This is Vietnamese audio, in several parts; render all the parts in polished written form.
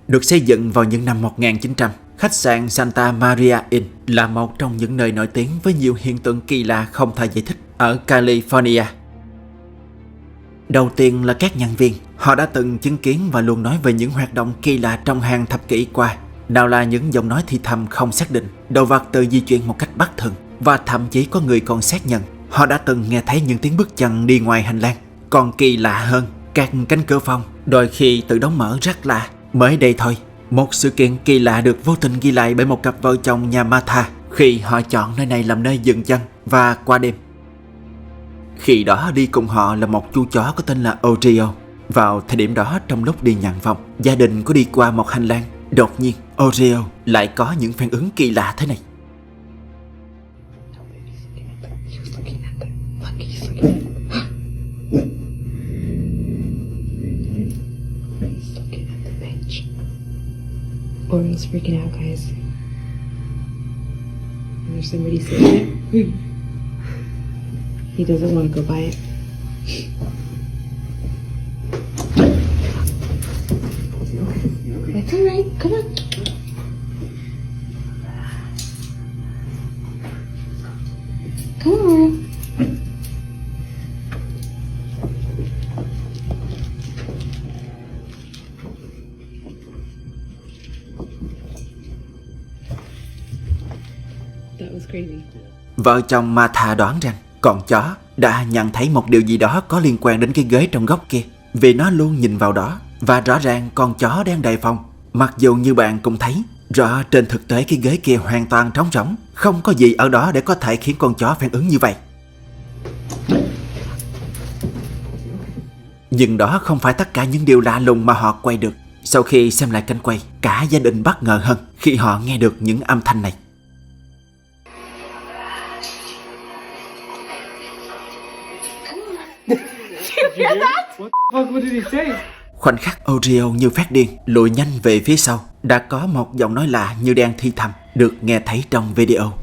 Được xây dựng vào những năm 1900, khách sạn Santa Maria Inn là một trong những nơi nổi tiếng với nhiều hiện tượng kỳ lạ không thể giải thích ở California. Đầu tiên là các nhân viên, họ đã từng chứng kiến và luôn nói về những hoạt động kỳ lạ trong hàng thập kỷ qua. Nào là những giọng nói thì thầm không xác định, đồ vật tự di chuyển một cách bất thường, và thậm chí có người còn xác nhận họ đã từng nghe thấy những tiếng bước chân đi ngoài hành lang. Còn kỳ lạ hơn, các cánh cửa phòng đôi khi tự đóng mở rất lạ. Mới đây thôi, một sự kiện kỳ lạ được vô tình ghi lại bởi một cặp vợ chồng nhà Martha khi họ chọn nơi này làm nơi dừng chân và qua đêm. Khi đó đi cùng họ là một chú chó có tên là Oreo. Vào thời điểm đó, trong lúc đi nhận phòng, gia đình có đi qua một hành lang. Đột nhiên Oreo lại có những phản ứng kỳ lạ thế này. Oreo's freaking out, guys. There's somebody sitting there. He doesn't want to go by it. That's all right. Come on. Come on, Oreo. That was crazy. Vợ chồng Martha đoán rằng con chó đã nhận thấy một điều gì đó có liên quan đến cái ghế trong góc kia, vì nó luôn nhìn vào đó. Và rõ ràng con chó đang đề phòng. Mặc dù như bạn cũng thấy, rõ trên thực tế cái ghế kia hoàn toàn trống rỗng, không có gì ở đó để có thể khiến con chó phản ứng như vậy. Nhưng đó không phải tất cả những điều lạ lùng mà họ quay được. Sau khi xem lại cảnh quay, cả gia đình bất ngờ hơn khi họ nghe được những âm thanh này. What did he say? Khoảnh khắc Oreo như phát điên lùi nhanh về phía sau, đã có một giọng nói lạ như đang thì thầm được nghe thấy trong video.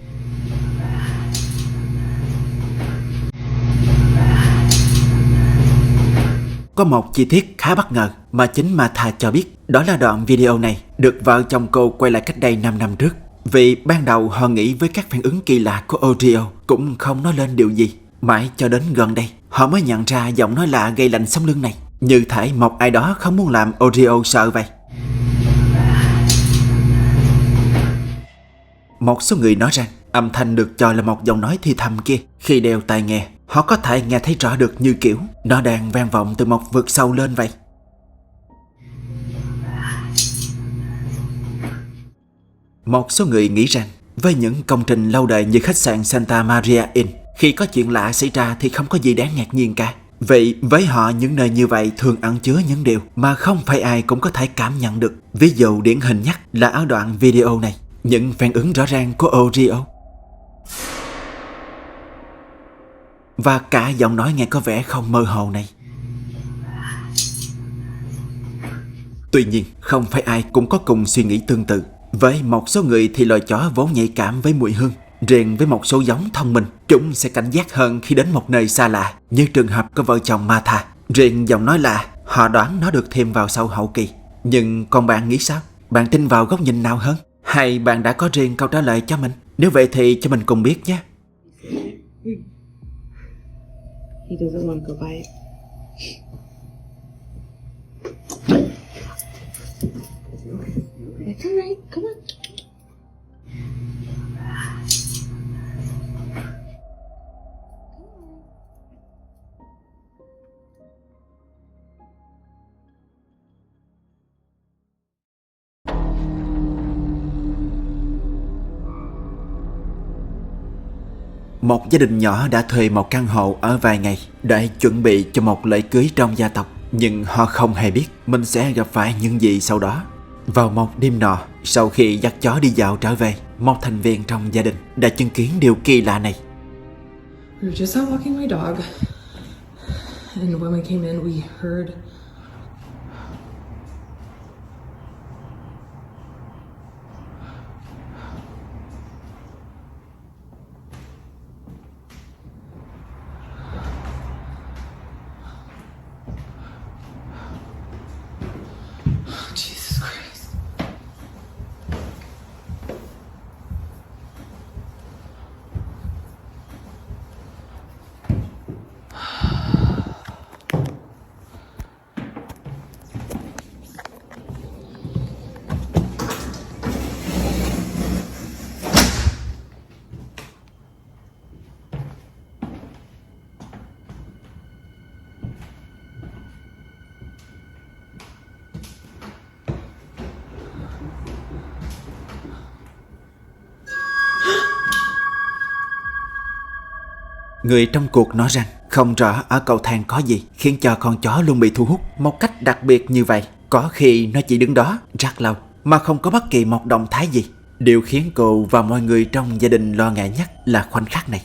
Có một chi tiết khá bất ngờ mà chính Martha cho biết, đó là đoạn video này được vợ chồng cô quay lại cách đây 5 năm trước. Vì ban đầu họ nghĩ với các phản ứng kỳ lạ của Oreo cũng không nói lên điều gì. Mãi cho đến gần đây, họ mới nhận ra giọng nói lạ gây lạnh sống lưng này, như thể một ai đó không muốn làm Oreo sợ vậy. Một số người nói rằng âm thanh được cho là một giọng nói thì thầm kia, khi đeo tai nghe, họ có thể nghe thấy rõ được như kiểu nó đang vang vọng từ một vực sâu lên vậy. Một số người nghĩ rằng với những công trình lâu đời như khách sạn Santa Maria Inn, khi có chuyện lạ xảy ra thì không có gì đáng ngạc nhiên cả. Vậy với họ, những nơi như vậy thường ẩn chứa những điều mà không phải ai cũng có thể cảm nhận được. Ví dụ điển hình nhất là ở đoạn video này, những phản ứng rõ ràng của Oreo. Và cả giọng nói nghe có vẻ không mơ hồ này. Tuy nhiên, không phải ai cũng có cùng suy nghĩ tương tự. Với một số người thì loài chó vốn nhạy cảm với mùi hương. Riêng với một số giống thông minh, chúng sẽ cảnh giác hơn khi đến một nơi xa lạ, như trường hợp của vợ chồng Martha. Riêng giọng nói lạ, họ đoán nó được thêm vào sau hậu kỳ. Nhưng còn bạn nghĩ sao? Bạn tin vào góc nhìn nào hơn? Hay bạn đã có riêng câu trả lời cho mình? Nếu vậy thì cho mình cùng biết nhé. He doesn't want to go by it. That's all right. Come on. Một gia đình nhỏ đã thuê một căn hộ ở vài ngày để chuẩn bị cho một lễ cưới trong gia tộc. Nhưng họ không hề biết mình sẽ gặp phải những gì sau đó. Vào một đêm nọ, sau khi dắt chó đi dạo trở về, một thành viên trong gia đình đã chứng kiến điều kỳ lạ này. We were just out walking my dog, and when we came in, we heard Jesus Christ. Người trong cuộc nói rằng không rõ ở cầu thang có gì khiến cho con chó luôn bị thu hút một cách đặc biệt như vậy. Có khi nó chỉ đứng đó rất lâu mà không có bất kỳ một động thái gì. Điều khiến cô và mọi người trong gia đình lo ngại nhất là khoảnh khắc này.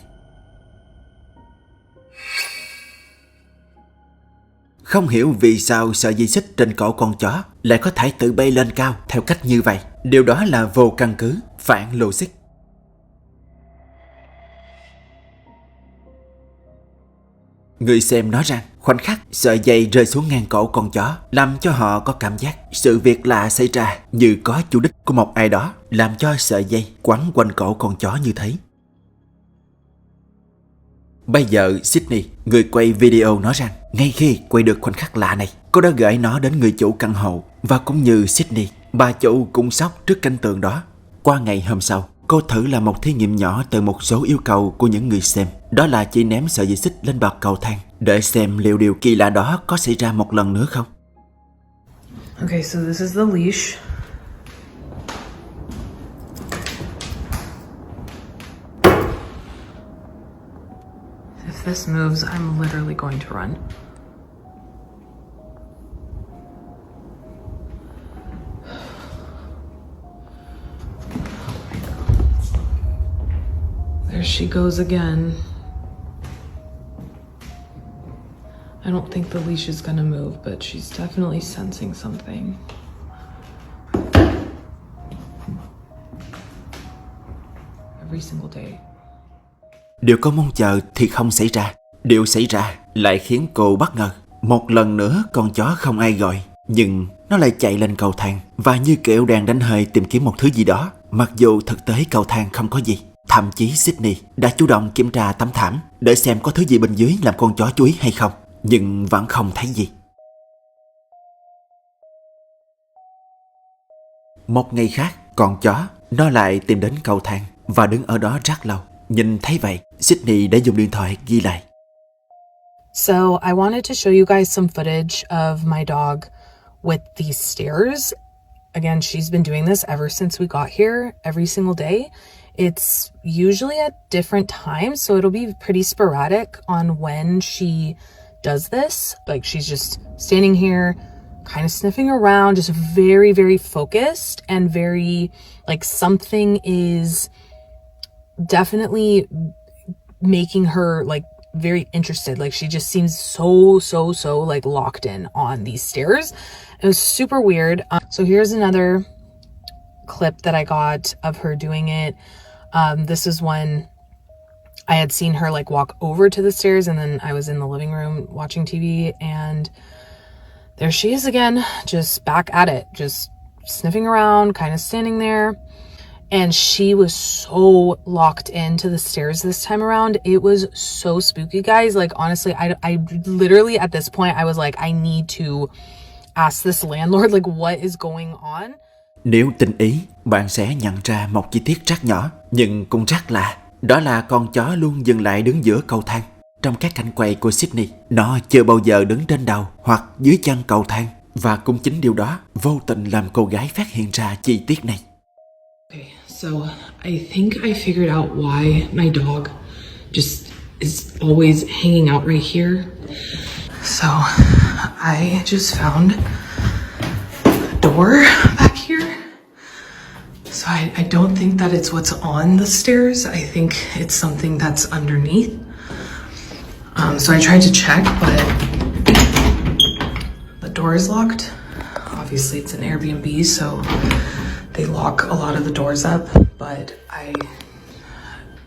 Không hiểu vì sao sợi dây xích trên cổ con chó lại có thể tự bay lên cao theo cách như vậy. Điều đó là vô căn cứ, phản logic. Người xem nói rằng khoảnh khắc sợi dây rơi xuống ngang cổ con chó làm cho họ có cảm giác sự việc lạ xảy ra, như có chủ đích của một ai đó làm cho sợi dây quấn quanh cổ con chó như thế. Bây giờ Sydney, người quay video, nói rằng ngay khi quay được khoảnh khắc lạ này, cô đã gửi nó đến người chủ căn hộ. Và cũng như Sydney, bà chủ cũng sốc trước cảnh tượng đó. Qua ngày hôm sau, cô thử làm một thí nghiệm nhỏ từ một số yêu cầu của những người xem. Đó là chỉ ném sợi dây xích lên bậc cầu thang để xem liệu điều kỳ lạ đó có xảy ra một lần nữa không. Okay, so this is the leash. If this moves, I'm literally going to run. There she goes again. I don't think the leash is gonna move, but she's definitely sensing something. Every single day. Điều cô mong chờ thì không xảy ra. Điều xảy ra lại khiến cô bất ngờ. Một lần nữa con chó không ai gọi, nhưng nó lại chạy lên cầu thang và như kiểu đang đánh hơi tìm kiếm một thứ gì đó. Mặc dù thực tế cầu thang không có gì. Thậm chí Sydney đã chủ động kiểm tra tấm thảm để xem có thứ gì bên dưới làm con chó chú ý hay không, nhưng vẫn không thấy gì. Một ngày khác, con chó nó lại tìm đến cầu thang và đứng ở đó rất lâu. Nhìn thấy vậy, Sydney đã dùng điện thoại ghi lại. So I wanted to show you guys some footage of my dog with these stairs. Again, she's been doing this ever since we got here, every single day. It's usually at different times, so it'll be pretty sporadic on when she does this. Like, she's just standing here, kind of sniffing around, just very, very focused and very, like, something is definitely making her, like, very interested. Like, she just seems so like locked in on these stairs. It was super weird. So here's another clip that I got of her doing it. This is when I had seen her like walk over to the stairs, and then I was in the living room watching TV, and there she is again, just back at it, just sniffing around, kind of standing there. And she was so locked into the stairs this time around. It was so spooky, guys. Like, honestly, I literally at this point, I was like, I need to ask this landlord, like, what is going on? Nếu tinh ý, bạn sẽ nhận ra một chi tiết rất nhỏ, nhưng cũng rất lạ. Đó là con chó luôn dừng lại đứng giữa cầu thang. Trong các cảnh quay của Sydney, nó chưa bao giờ đứng trên đầu hoặc dưới chân cầu thang. Và cũng chính điều đó vô tình làm cô gái phát hiện ra chi tiết này. Okay, so I think I figured out why my dog just is always hanging out right here. So I just found a door back here. So I don't think that it's what's on the stairs. I think it's something that's underneath. So I tried to check, but the door is locked. Obviously it's an Airbnb, so they lock a lot of the doors up, but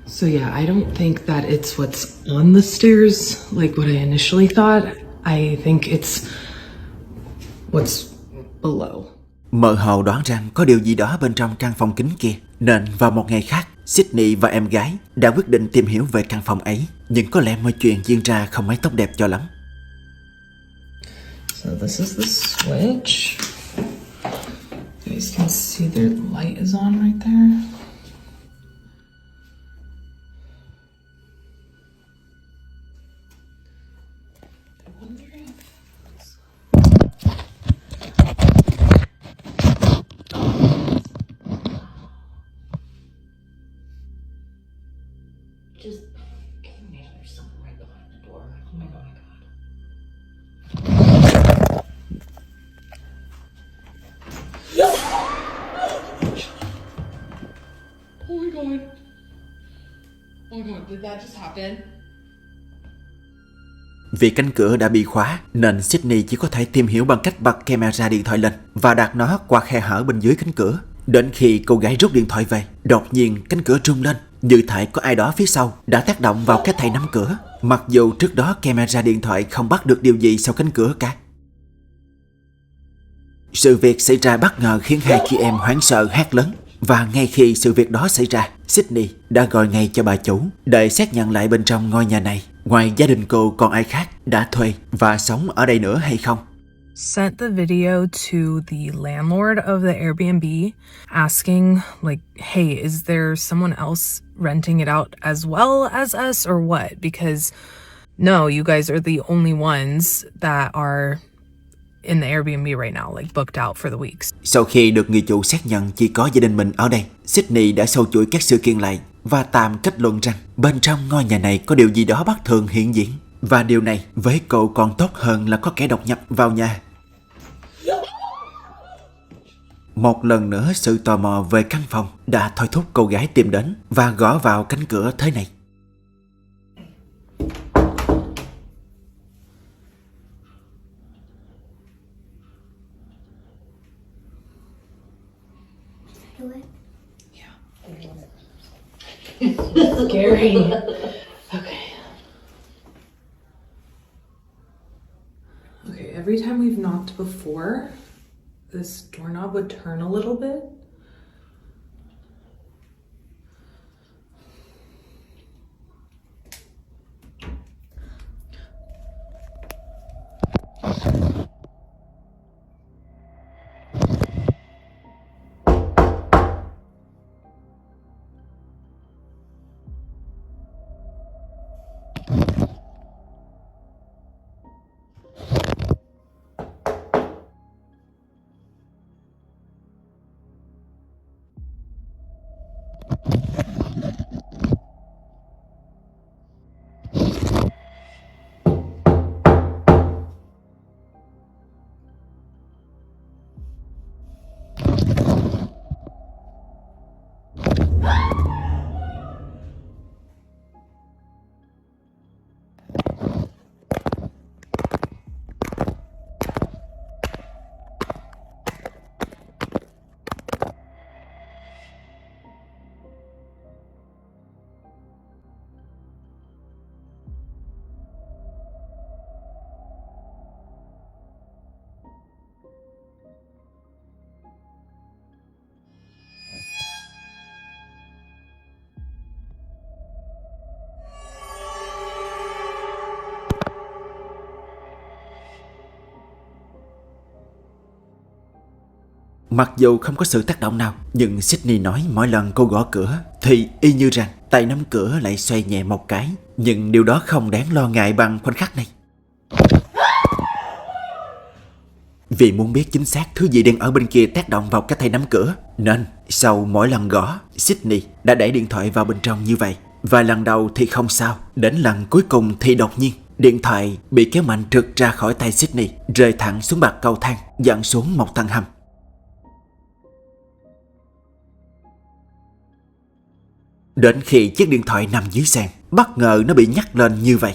so yeah, I don't think that it's what's on the stairs like what I initially thought. I think it's what's below. Mơ hồ đoán rằng có điều gì đó bên trong căn phòng kính kia, nên vào một ngày khác, Sydney và em gái đã quyết định tìm hiểu về căn phòng ấy. Nhưng có lẽ mọi chuyện diễn ra không mấy tốt đẹp cho lắm. So this is the switch. You guys can see their light is on right there. I wonder if Just, maybe there's something. god. Oh my god, did that just happen? Vì cánh cửa đã bị khóa nên Sydney chỉ có thể tìm hiểu bằng cách bật camera điện thoại lên và đặt nó qua khe hở bên dưới cánh cửa. Đến khi cô gái rút điện thoại về, đột nhiên cánh cửa rung lên, như thể có ai đó phía sau đã tác động vào cái tay nắm cửa. Mặc dù trước đó camera điện thoại không bắt được điều gì sau cánh cửa cả. Sự việc xảy ra bất ngờ khiến hai chị em hoảng sợ hét lớn. Và ngay khi sự việc đó xảy ra, Sydney đã gọi ngay cho bà chủ để xác nhận lại bên trong ngôi nhà này, ngoài gia đình cô còn ai khác đã thuê và sống ở đây nữa hay không. Sent the video to the landlord of the Airbnb asking like, hey, is there someone else renting it out as well as us or what? Because no, you guys are the only ones that are in the Airbnb right now, like booked out for the weeks. Sau khi được người chủ xác nhận chỉ có gia đình mình ở đây, Sydney đã sâu chuỗi các sự kiện lại và tạm kết luận rằng bên trong ngôi nhà này có điều gì đó bất thường hiện diễn. Và điều này với cô còn tốt hơn là có kẻ đột nhập vào nhà. Một lần nữa sự tò mò về căn phòng đã thôi thúc cô gái tìm đến và gõ vào cánh cửa thế này. Scary. Okay. Okay, every time we've knocked before, this doorknob would turn a little bit. Mặc dù không có sự tác động nào, nhưng Sydney nói mỗi lần cô gõ cửa thì y như rằng tay nắm cửa lại xoay nhẹ một cái. Nhưng điều đó không đáng lo ngại bằng khoảnh khắc này. Vì muốn biết chính xác thứ gì đang ở bên kia tác động vào cái tay nắm cửa, nên sau mỗi lần gõ, Sydney đã đẩy điện thoại vào bên trong như vậy. Và lần đầu thì không sao, đến lần cuối cùng thì đột nhiên điện thoại bị kéo mạnh trượt ra khỏi tay Sydney, rơi thẳng xuống bậc cầu thang, dẫn xuống một tầng hầm. Đến khi chiếc điện thoại nằm dưới sàn, bất ngờ nó bị nhắc lên như vậy.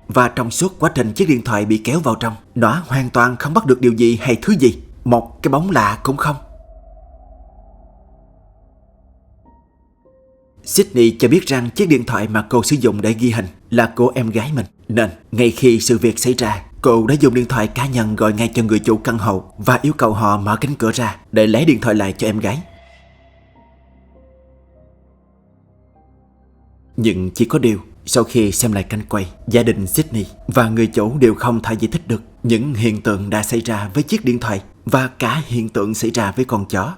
Và trong suốt quá trình chiếc điện thoại bị kéo vào trong, nó hoàn toàn không bắt được điều gì hay thứ gì. Một cái bóng lạ cũng không. Sydney cho biết rằng chiếc điện thoại mà cô sử dụng để ghi hình là của em gái mình. Nên ngay khi sự việc xảy ra, cô đã dùng điện thoại cá nhân gọi ngay cho người chủ căn hộ và yêu cầu họ mở cánh cửa ra để lấy điện thoại lại cho em gái. Nhưng chỉ có điều, sau khi xem lại cảnh quay, gia đình Sydney và người chủ đều không thể giải thích được những hiện tượng đã xảy ra với chiếc điện thoại và cả hiện tượng xảy ra với con chó.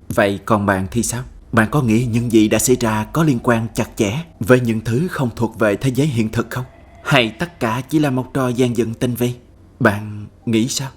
Vậy còn bạn thì sao? Bạn có nghĩ những gì đã xảy ra có liên quan chặt chẽ với những thứ không thuộc về thế giới hiện thực không? Hay tất cả chỉ là một trò gian dựng tinh vi? Bạn nghĩ sao?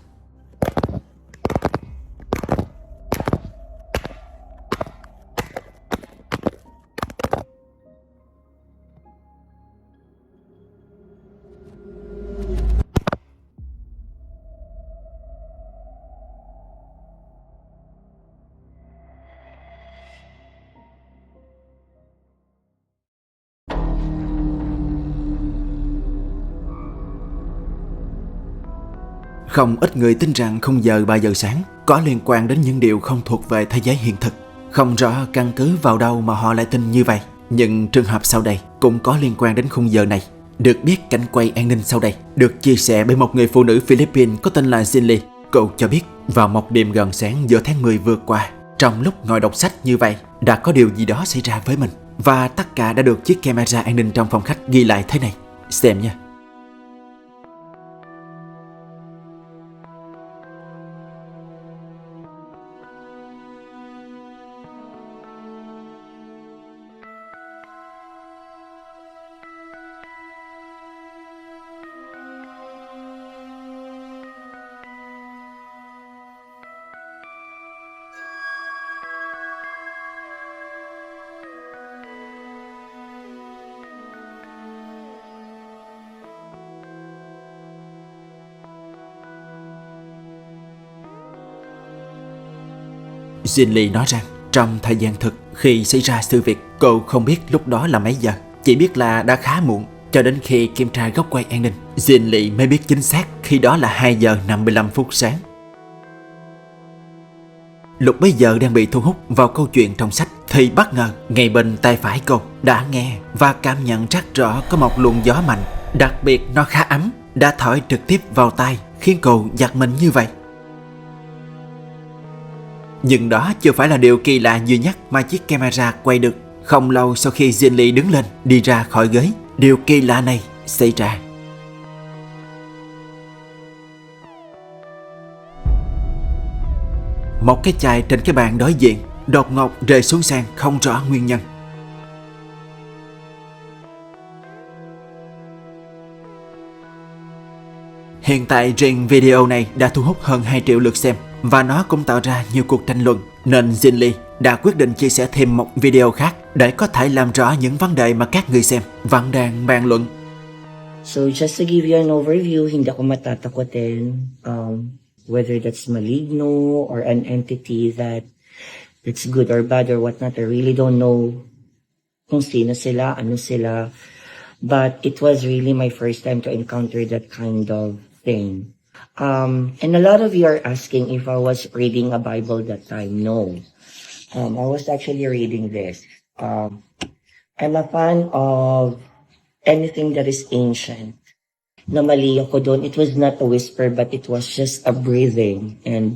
Không ít người tin rằng khung giờ 3 giờ sáng có liên quan đến những điều không thuộc về thế giới hiện thực. Không rõ căn cứ vào đâu mà họ lại tin như vậy, nhưng trường hợp sau đây cũng có liên quan đến khung giờ này. Được biết, cảnh quay an ninh sau đây được chia sẻ bởi một người phụ nữ Philippines có tên là Jinli. Cô cho biết vào một đêm gần sáng giữa tháng 10 vừa qua, trong lúc ngồi đọc sách như vậy, đã có điều gì đó xảy ra với mình. Và tất cả đã được chiếc camera an ninh trong phòng khách ghi lại thế này. Xem nha. Jinli nói rằng trong thời gian thực khi xảy ra sự việc, cô không biết lúc đó là mấy giờ, chỉ biết là đã khá muộn. Cho đến khi kiểm tra góc quay an ninh, Jinli mới biết chính xác khi đó là 2 giờ 55 phút sáng. Lúc bấy giờ đang bị thu hút vào câu chuyện trong sách thì bất ngờ ngay bên tay phải cô đã nghe và cảm nhận rất rõ có một luồng gió mạnh, đặc biệt nó khá ấm, đã thổi trực tiếp vào tai khiến cô giật mình như vậy. Nhưng đó chưa phải là điều kỳ lạ duy nhất mà chiếc camera quay được. Không lâu sau khi Jinli đứng lên đi ra khỏi ghế, điều kỳ lạ này xảy ra. Một cái chai trên cái bàn đối diện đột ngột rơi xuống sàn không rõ nguyên nhân. Hiện tại riêng video này đã thu hút hơn 2 triệu lượt xem và nó cũng tạo ra nhiều cuộc tranh luận, nên Jinli đã quyết định chia sẻ thêm một video khác để có thể làm rõ những vấn đề mà các người xem vẫn đang bàn luận. So just to give you an overview, hindi ako matatakotin whether that's maligno or an entity that's good or bad or whatnot. I really don't know kung sino sila, ano sila. But it was really my first time to encounter that kind of thing. And a lot of you are asking if I was reading a Bible that time. No. I was actually reading this. I'm a fan of anything that is ancient. Namali ako doon. It was not a whisper, but it was just a breathing. And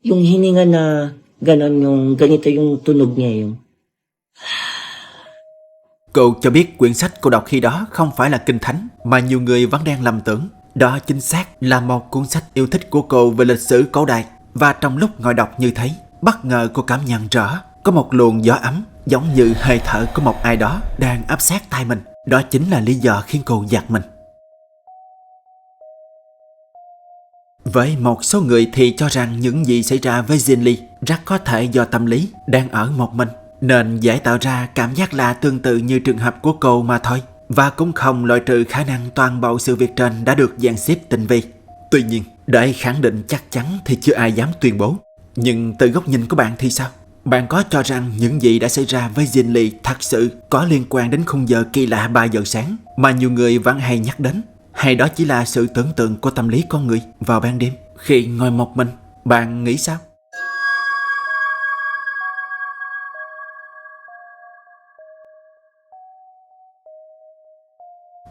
yung hininga na ganon, yung ganito yung tunog niya yung. Cô cho biết quyển sách cô đọc khi đó không phải là kinh thánh mà nhiều người vẫn đang lầm tưởng. Đó chính xác là một cuốn sách yêu thích của cô về lịch sử cổ đại. Và trong lúc ngồi đọc như thế, bất ngờ cô cảm nhận rõ có một luồng gió ấm giống như hơi thở của một ai đó đang áp sát tai mình. Đó chính là lý do khiến cô giật mình. Với một số người thì cho rằng những gì xảy ra với Jinli rất có thể do tâm lý, đang ở một mình, nên dễ tạo ra cảm giác lạ tương tự như trường hợp của cô mà thôi. Và cũng không loại trừ khả năng toàn bộ sự việc trên đã được dàn xếp tinh vi. Tuy nhiên, để khẳng định chắc chắn thì chưa ai dám tuyên bố. Nhưng từ góc nhìn của bạn thì sao? Bạn có cho rằng những gì đã xảy ra với Jinli thật sự có liên quan đến khung giờ kỳ lạ 3 giờ sáng mà nhiều người vẫn hay nhắc đến? Hay đó chỉ là sự tưởng tượng của tâm lý con người vào ban đêm khi ngồi một mình? Bạn nghĩ sao?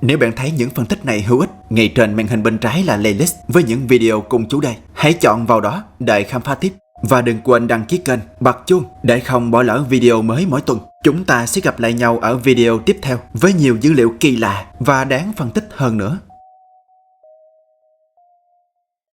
Nếu bạn thấy những phân tích này hữu ích, ngay trên màn hình bên trái là playlist với những video cùng chủ đề. Hãy chọn vào đó để khám phá tiếp. Và đừng quên đăng ký kênh, bật chuông để không bỏ lỡ video mới mỗi tuần. Chúng ta sẽ gặp lại nhau ở video tiếp theo với nhiều dữ liệu kỳ lạ và đáng phân tích hơn nữa.